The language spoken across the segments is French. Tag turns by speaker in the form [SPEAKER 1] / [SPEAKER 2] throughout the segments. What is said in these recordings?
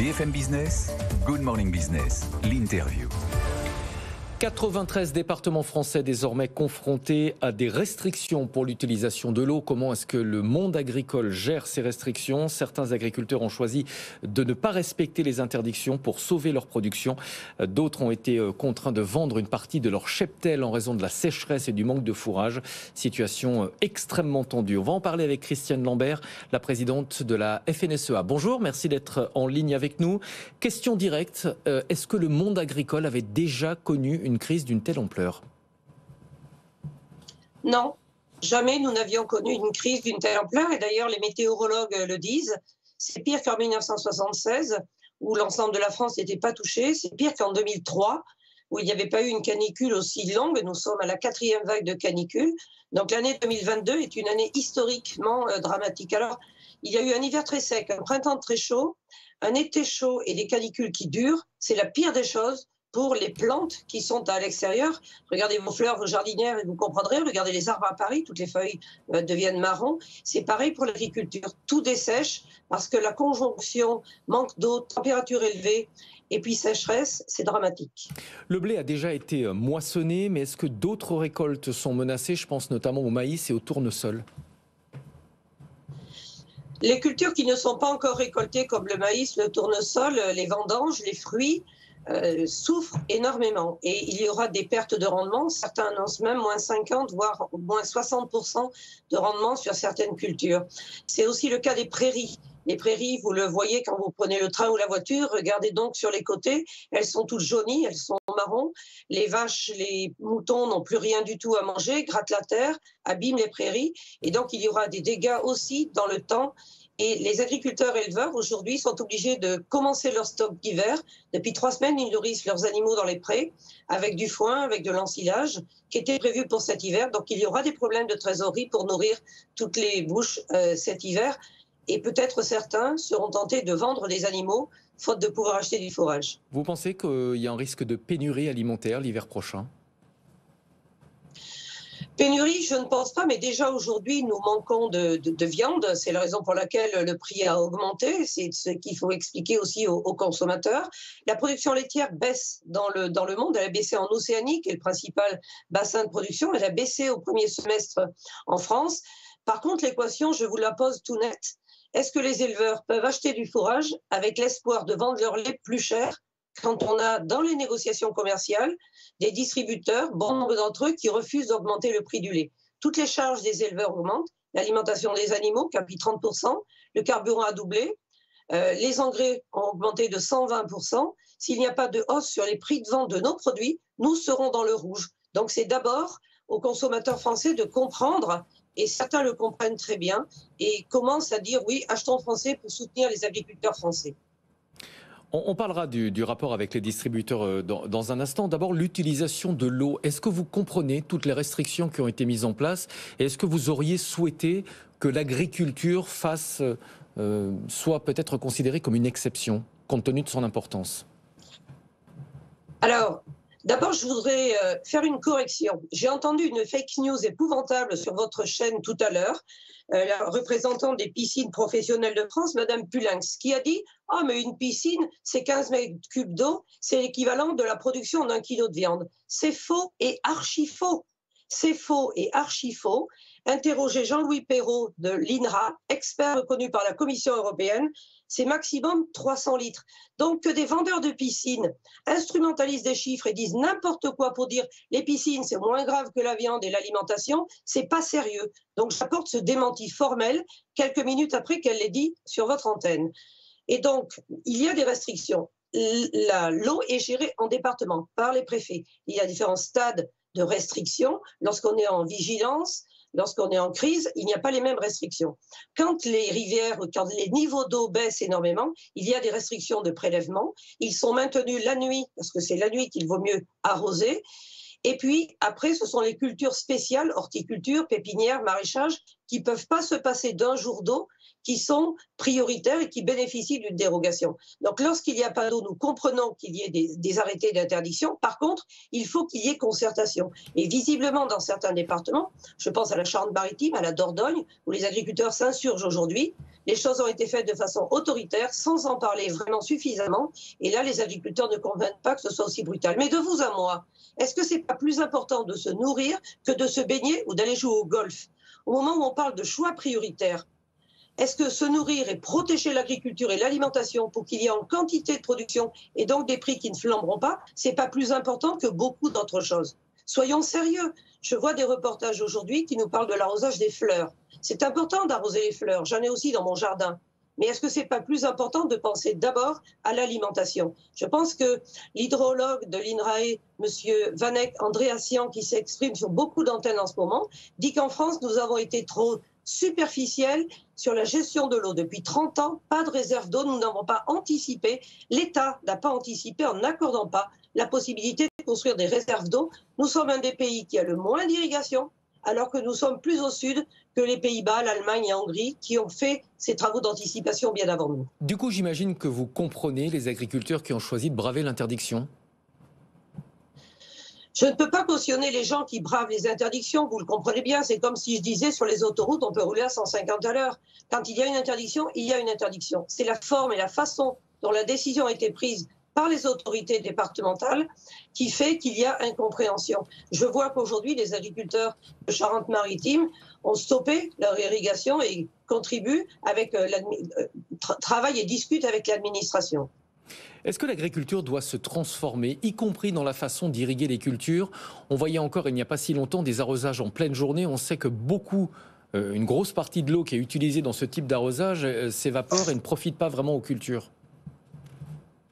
[SPEAKER 1] BFM Business, Good Morning Business, l'interview.
[SPEAKER 2] 93 départements français désormais confrontés à des restrictions pour l'utilisation de l'eau. Comment est-ce que le monde agricole gère ces restrictions ? Certains agriculteurs ont choisi de ne pas respecter les interdictions pour sauver leur production. D'autres ont été contraints de vendre une partie de leur cheptel en raison de la sécheresse et du manque de fourrage. Situation extrêmement tendue. On va en parler avec Christiane Lambert, la présidente de la FNSEA. Bonjour, merci d'être en ligne avec nous. Question directe, est-ce que le monde agricole avait déjà connu une crise d'une telle ampleur?
[SPEAKER 3] Non, jamais nous n'avions connu une crise d'une telle ampleur. Et d'ailleurs, les météorologues le disent. C'est pire qu'en 1976, où l'ensemble de la France n'était pas touché. C'est pire qu'en 2003, où il n'y avait pas eu une canicule aussi longue. Nous sommes à la 4e vague de canicule. Donc l'année 2022 est une année historiquement dramatique. Alors, il y a eu un hiver très sec, un printemps très chaud, un été chaud et des canicules qui durent. C'est la pire des choses pour les plantes qui sont à l'extérieur. Regardez vos fleurs, vos jardinières et vous comprendrez. Regardez les arbres à Paris, toutes les feuilles deviennent marron. C'est pareil pour l'agriculture. Tout dessèche parce que la conjonction manque d'eau, température élevée et puis sécheresse, c'est dramatique.
[SPEAKER 2] Le blé a déjà été moissonné, mais est-ce que d'autres récoltes sont menacées? Je pense notamment au maïs et au tournesol.
[SPEAKER 3] Les cultures qui ne sont pas encore récoltées, comme le maïs, le tournesol, les vendanges, les fruits, souffrent énormément et il y aura des pertes de rendement. Certains annoncent même moins 50 voire moins 60% de rendement sur certaines cultures. C'est aussi le cas des prairies. Les prairies, vous le voyez quand vous prenez le train ou la voiture, regardez donc sur les côtés, elles sont toutes jaunies, elles sont marron. Les vaches, les moutons n'ont plus rien du tout à manger, grattent la terre, abîment les prairies et donc il y aura des dégâts aussi dans le temps. Et les agriculteurs éleveurs aujourd'hui sont obligés de commencer leur stock d'hiver. Depuis 3 semaines, ils nourrissent leurs animaux dans les prés avec du foin, avec de l'ensilage qui était prévu pour cet hiver. Donc il y aura des problèmes de trésorerie pour nourrir toutes les bouches cet hiver. Et peut-être certains seront tentés de vendre des animaux faute de pouvoir acheter du fourrage.
[SPEAKER 2] Vous pensez qu'il y a un risque de pénurie alimentaire l'hiver prochain ?
[SPEAKER 3] Pénurie, je ne pense pas, mais déjà aujourd'hui, nous manquons de viande. C'est la raison pour laquelle le prix a augmenté. C'est ce qu'il faut expliquer aussi aux consommateurs. La production laitière baisse dans le monde. Elle a baissé en Océanie, qui est le principal bassin de production. Elle a baissé au premier semestre en France. Par contre, l'équation, je vous la pose tout net. Est-ce que les éleveurs peuvent acheter du fourrage avec l'espoir de vendre leur lait plus cher quand on a dans les négociations commerciales des distributeurs, bon nombre d'entre eux, qui refusent d'augmenter le prix du lait? Toutes les charges des éleveurs augmentent, l'alimentation des animaux qui a pris 30%, le carburant a doublé, les engrais ont augmenté de 120%. S'il n'y a pas de hausse sur les prix de vente de nos produits, nous serons dans le rouge. Donc c'est d'abord aux consommateurs français de comprendre, et certains le comprennent très bien, et commencent à dire oui, achetons français pour soutenir les agriculteurs français.
[SPEAKER 2] On parlera du rapport avec les distributeurs dans un instant. D'abord, l'utilisation de l'eau. Est-ce que vous comprenez toutes les restrictions qui ont été mises en place? Et est-ce que vous auriez souhaité que l'agriculture soit peut-être considérée comme une exception, compte tenu de son importance?
[SPEAKER 3] Alors, d'abord, je voudrais faire une correction. J'ai entendu une fake news épouvantable sur votre chaîne tout à l'heure, la représentante des piscines professionnelles de France, Madame Pulinx, qui a dit « Ah, mais une piscine, c'est 15 mètres cubes d'eau, c'est l'équivalent de la production d'1 kilo de viande. » C'est faux et archi faux. C'est faux et archi faux. Interrogez Jean-Louis Perrault de l'INRA, expert reconnu par la Commission européenne, c'est maximum 300 litres. Donc que des vendeurs de piscines instrumentalisent des chiffres et disent n'importe quoi pour dire les piscines c'est moins grave que la viande et l'alimentation, c'est pas sérieux. Donc j'apporte ce démenti formel quelques minutes après qu'elle l'ait dit sur votre antenne. Et donc il y a des restrictions. L'eau est gérée en département par les préfets. Il y a différents stades de restrictions. Lorsqu'on est en vigilance, lorsqu'on est en crise, il n'y a pas les mêmes restrictions. Quand les rivières, quand les niveaux d'eau baissent énormément, il y a des restrictions de prélèvement. Ils sont maintenus la nuit, parce que c'est la nuit qu'il vaut mieux arroser. Et puis, après, ce sont les cultures spéciales, horticulture, pépinière, maraîchage, qui ne peuvent pas se passer d'un jour d'eau, qui sont prioritaires et qui bénéficient d'une dérogation. Donc, lorsqu'il n'y a pas d'eau, nous comprenons qu'il y ait des arrêtés d'interdiction. Par contre, il faut qu'il y ait concertation. Et visiblement, dans certains départements, je pense à la Charente-Maritime, à la Dordogne, où les agriculteurs s'insurgent aujourd'hui, Les choses ont été faites de façon autoritaire, sans en parler vraiment suffisamment. Et là, les agriculteurs ne comprennent pas que ce soit aussi brutal. Mais de vous à moi, est-ce que c'est pas plus important de se nourrir que de se baigner ou d'aller jouer au golf? Au moment où on parle de choix prioritaires, est-ce que se nourrir et protéger l'agriculture et l'alimentation pour qu'il y ait en quantité de production et donc des prix qui ne flamberont pas, c'est pas plus important que beaucoup d'autres choses? Soyons sérieux. Je vois des reportages aujourd'hui qui nous parlent de l'arrosage des fleurs. C'est important d'arroser les fleurs. J'en ai aussi dans mon jardin. Mais est-ce que c'est pas plus important de penser d'abord à l'alimentation? Je pense que l'hydrologue de l'INRAE, M. Vanek Andréassian, qui s'exprime sur beaucoup d'antennes en ce moment, dit qu'en France, nous avons été trop superficielle sur la gestion de l'eau. Depuis 30 ans, pas de réserve d'eau, nous n'avons pas anticipé, l'État n'a pas anticipé en n'accordant pas la possibilité de construire des réserves d'eau. Nous sommes un des pays qui a le moins d'irrigation, alors que nous sommes plus au sud que les Pays-Bas, l'Allemagne et la Hongrie, qui ont fait ces travaux d'anticipation bien avant nous.
[SPEAKER 2] Du coup, j'imagine que vous comprenez les agriculteurs qui ont choisi de braver l'interdiction.
[SPEAKER 3] Je ne peux pas cautionner les gens qui bravent les interdictions, vous le comprenez bien, c'est comme si je disais sur les autoroutes on peut rouler à 150 à l'heure. Quand il y a une interdiction, il y a une interdiction. C'est la forme et la façon dont la décision a été prise par les autorités départementales qui fait qu'il y a incompréhension. Je vois qu'aujourd'hui les agriculteurs de Charente-Maritime ont stoppé leur irrigation et contribuent avec travaillent et discutent avec l'administration.
[SPEAKER 2] Est-ce que l'agriculture doit se transformer, y compris dans la façon d'irriguer les cultures? On voyait encore il n'y a pas si longtemps des arrosages en pleine journée. On sait que une grosse partie de l'eau qui est utilisée dans ce type d'arrosage s'évapore et ne profite pas vraiment aux cultures.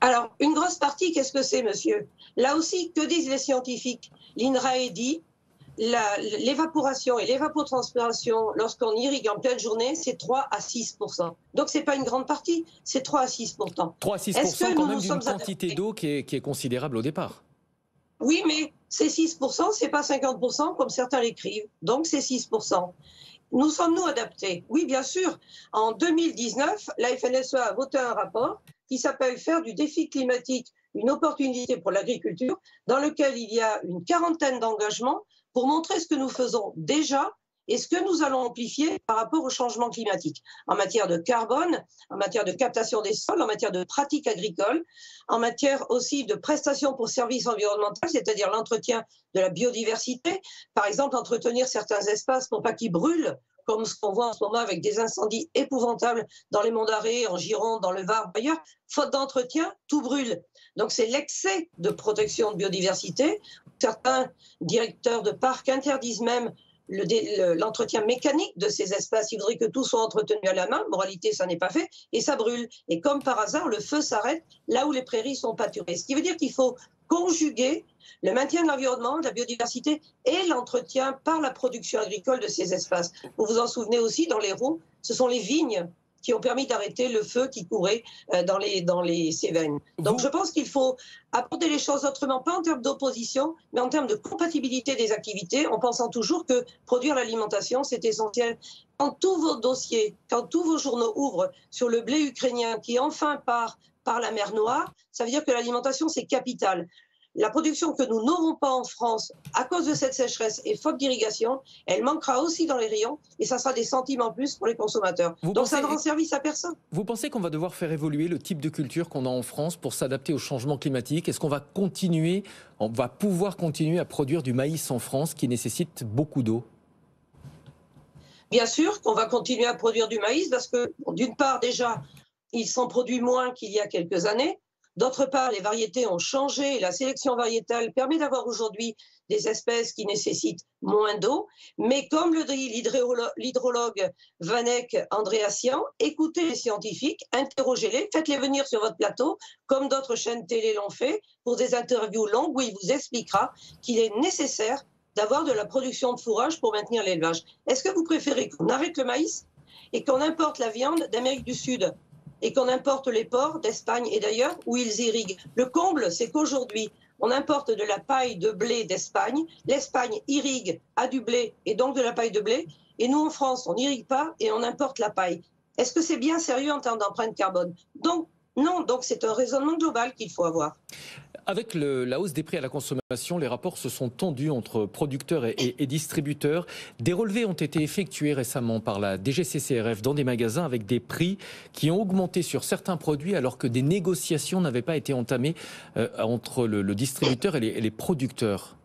[SPEAKER 3] Alors, une grosse partie, qu'est-ce que c'est, monsieur? Là aussi, que disent les scientifiques? L'INRAE dit l'évaporation et l'évapotranspiration, lorsqu'on irrigue en pleine journée, c'est 3 à 6%. Donc, ce n'est pas une grande partie, c'est 3 à 6%.
[SPEAKER 2] 3 à 6% quand même d'une quantité d'eau qui est considérable au départ.
[SPEAKER 3] Oui, mais ces 6%, ce n'est pas 50% comme certains l'écrivent. Donc, c'est 6%. Nous sommes-nous adaptés? Oui, bien sûr. En 2019, la FNSEA a voté un rapport qui s'appelle « Faire du défi climatique une opportunité pour l'agriculture », dans lequel il y a une quarantaine d'engagements pour montrer ce que nous faisons déjà et ce que nous allons amplifier par rapport au changement climatique, en matière de carbone, en matière de captation des sols, en matière de pratiques agricoles, en matière aussi de prestations pour services environnementaux, c'est-à-dire l'entretien de la biodiversité, par exemple entretenir certains espaces pour pas qu'ils brûlent, comme ce qu'on voit en ce moment avec des incendies épouvantables dans les monts d'Arrée, en Gironde, dans le Var, ailleurs. Faute d'entretien, tout brûle. Donc c'est l'excès de protection de biodiversité. Certains directeurs de parcs interdisent même l'entretien mécanique de ces espaces. Il faudrait que tout soit entretenu à la main. Moralité, ça n'est pas fait. Et ça brûle. Et comme par hasard, le feu s'arrête là où les prairies sont pâturées. Ce qui veut dire qu'il faut conjuguer le maintien de l'environnement, de la biodiversité et l'entretien par la production agricole de ces espaces. Vous vous en souvenez aussi, dans l'Hérault, ce sont les vignes qui ont permis d'arrêter le feu qui courait dans les Cévennes. Donc je pense qu'il faut aborder les choses autrement, pas en termes d'opposition, mais en termes de compatibilité des activités, en pensant toujours que produire l'alimentation, c'est essentiel. Quand tous vos dossiers, quand tous vos journaux ouvrent sur le blé ukrainien qui enfin part par la mer Noire, ça veut dire que l'alimentation, c'est capital. La production que nous n'aurons pas en France à cause de cette sécheresse et faute d'irrigation, elle manquera aussi dans les rayons et ça sera des centimes en plus pour les consommateurs. Donc ça ne rend service à personne.
[SPEAKER 2] Vous pensez qu'on va devoir faire évoluer le type de culture qu'on a en France pour s'adapter au changement climatique? Est-ce qu'on va pouvoir continuer à produire du maïs en France qui nécessite beaucoup d'eau?
[SPEAKER 3] Bien sûr qu'on va continuer à produire du maïs parce que d'une part déjà, il s'en produit moins qu'il y a quelques années. D'autre part, les variétés ont changé et la sélection variétale permet d'avoir aujourd'hui des espèces qui nécessitent moins d'eau. Mais comme le dit l'hydrologue Vanek Andréassian, écoutez les scientifiques, interrogez-les, faites-les venir sur votre plateau, comme d'autres chaînes télé l'ont fait, pour des interviews longues où il vous expliquera qu'il est nécessaire d'avoir de la production de fourrage pour maintenir l'élevage. Est-ce que vous préférez qu'on arrête le maïs et qu'on importe la viande d'Amérique du Sud et qu'on importe les porcs d'Espagne et d'ailleurs où ils irriguent? Le comble, c'est qu'aujourd'hui, on importe de la paille de blé d'Espagne. L'Espagne irrigue à du blé et donc de la paille de blé. Et nous, en France, on n'irrigue pas et on importe la paille. Est-ce que c'est bien sérieux en termes d'empreinte carbone? Donc, Non, donc c'est un raisonnement global qu'il faut avoir.
[SPEAKER 2] Avec la hausse des prix à la consommation, les rapports se sont tendus entre producteurs et distributeurs. Des relevés ont été effectués récemment par la DGCCRF dans des magasins avec des prix qui ont augmenté sur certains produits alors que des négociations n'avaient pas été entamées entre le distributeur et les producteurs.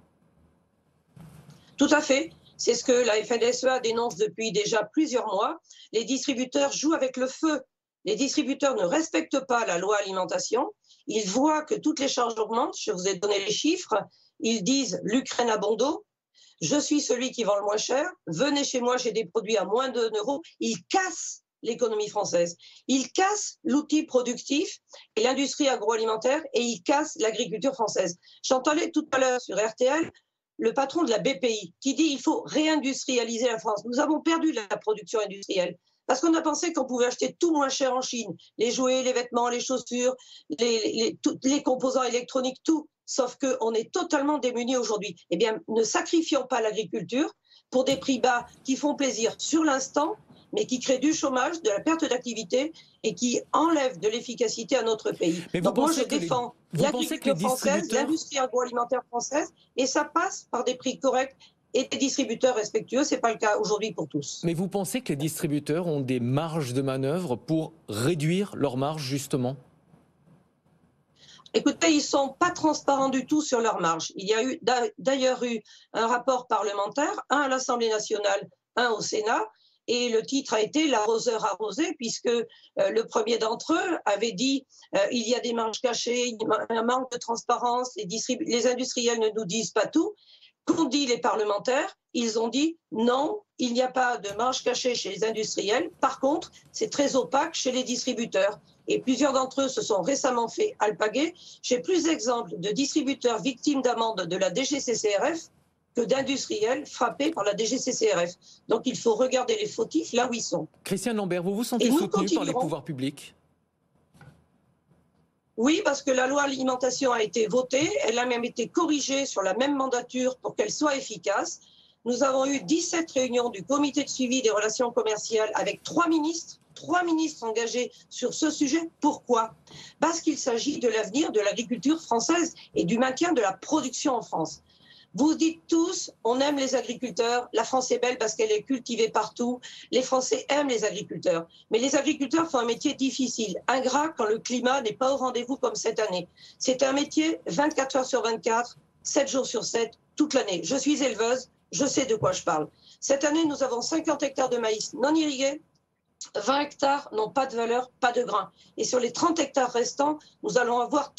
[SPEAKER 3] Tout à fait. C'est ce que la FNSEA dénonce depuis déjà plusieurs mois. Les distributeurs jouent avec le feu. Les distributeurs ne respectent pas la loi alimentation. Ils voient que toutes les charges augmentent. Je vous ai donné les chiffres. Ils disent l'Ukraine a bon dos. Je suis celui qui vend le moins cher. Venez chez moi, j'ai des produits à moins de 1 euro. Ils cassent l'économie française. Ils cassent l'outil productif et l'industrie agroalimentaire et ils cassent l'agriculture française. J'entendais tout à l'heure sur RTL le patron de la BPI qui dit qu'il faut réindustrialiser la France. Nous avons perdu la production industrielle. Parce qu'on a pensé qu'on pouvait acheter tout moins cher en Chine. Les jouets, les vêtements, les chaussures, les composants électroniques, tout. Sauf qu'on est totalement démunis aujourd'hui. Eh bien, ne sacrifions pas l'agriculture pour des prix bas qui font plaisir sur l'instant, mais qui créent du chômage, de la perte d'activité et qui enlèvent de l'efficacité à notre pays. Donc moi, je défends l'agriculture française, l'industrie agroalimentaire française, et ça passe par des prix corrects et des distributeurs respectueux. Ce n'est pas le cas aujourd'hui pour tous.
[SPEAKER 2] Mais vous pensez que les distributeurs ont des marges de manœuvre pour réduire leurs marges, justement ?
[SPEAKER 3] Écoutez, ils ne sont pas transparents du tout sur leurs marges. Il y a d'ailleurs eu un rapport parlementaire, un à l'Assemblée nationale, un au Sénat, et le titre a été « L'arroseur arrosé » puisque le premier d'entre eux avait dit il y a des marges cachées, un manque de transparence, les industriels ne nous disent pas tout. Qu'ont dit les parlementaires? Ils ont dit non, il n'y a pas de marge cachée chez les industriels. Par contre, c'est très opaque chez les distributeurs. Et plusieurs d'entre eux se sont récemment fait alpaguer. J'ai plus d'exemples de distributeurs victimes d'amendes de la DGCCRF que d'industriels frappés par la DGCCRF. Donc il faut regarder les fautifs là où ils sont.
[SPEAKER 2] Christiane Lambert, vous vous sentez soutenu par les pouvoirs publics?
[SPEAKER 3] Oui, parce que la loi alimentation a été votée, elle a même été corrigée sur la même mandature pour qu'elle soit efficace. Nous avons eu 17 réunions du comité de suivi des relations commerciales avec 3 ministres engagés sur ce sujet. Pourquoi? Parce qu'il s'agit de l'avenir de l'agriculture française et du maintien de la production en France. Vous dites tous, on aime les agriculteurs, la France est belle parce qu'elle est cultivée partout, les Français aiment les agriculteurs. Mais les agriculteurs font un métier difficile, ingrat quand le climat n'est pas au rendez-vous comme cette année. C'est un métier 24 heures sur 24, 7 jours sur 7, toute l'année. Je suis éleveuse, je sais de quoi je parle. Cette année, nous avons 50 hectares de maïs non irrigués, 20 hectares n'ont pas de valeur, pas de grain. Et sur les 30 hectares restants, nous allons avoir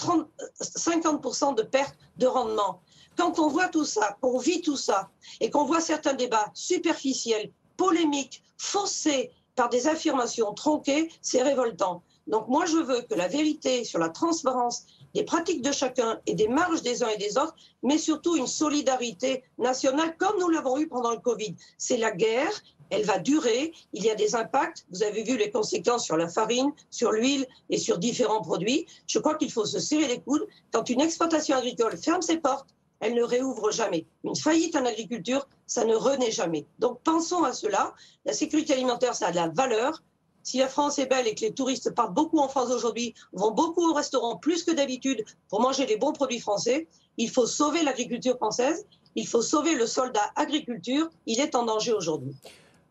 [SPEAKER 3] 50% de perte de rendement. Quand on voit tout ça, qu'on vit tout ça, et qu'on voit certains débats superficiels, polémiques, faussés par des affirmations tronquées, c'est révoltant. Donc moi, je veux que la vérité sur la transparence des pratiques de chacun et des marges des uns et des autres, mais surtout une solidarité nationale comme nous l'avons eu pendant le Covid. C'est la guerre, elle va durer, il y a des impacts. Vous avez vu les conséquences sur la farine, sur l'huile et sur différents produits. Je crois qu'il faut se serrer les coudes. Quand une exploitation agricole ferme ses portes, elle ne réouvre jamais. Une faillite en agriculture, ça ne renaît jamais. Donc pensons à cela. La sécurité alimentaire, ça a de la valeur. Si la France est belle et que les touristes partent beaucoup en France aujourd'hui, vont beaucoup au restaurant plus que d'habitude pour manger les bons produits français, il faut sauver l'agriculture française, il faut sauver le soldat agriculture, il est en danger aujourd'hui.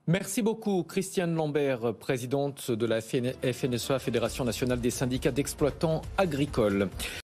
[SPEAKER 2] Merci beaucoup Christiane Lambert, présidente de la FNSEA, Fédération nationale des syndicats d'exploitants agricoles.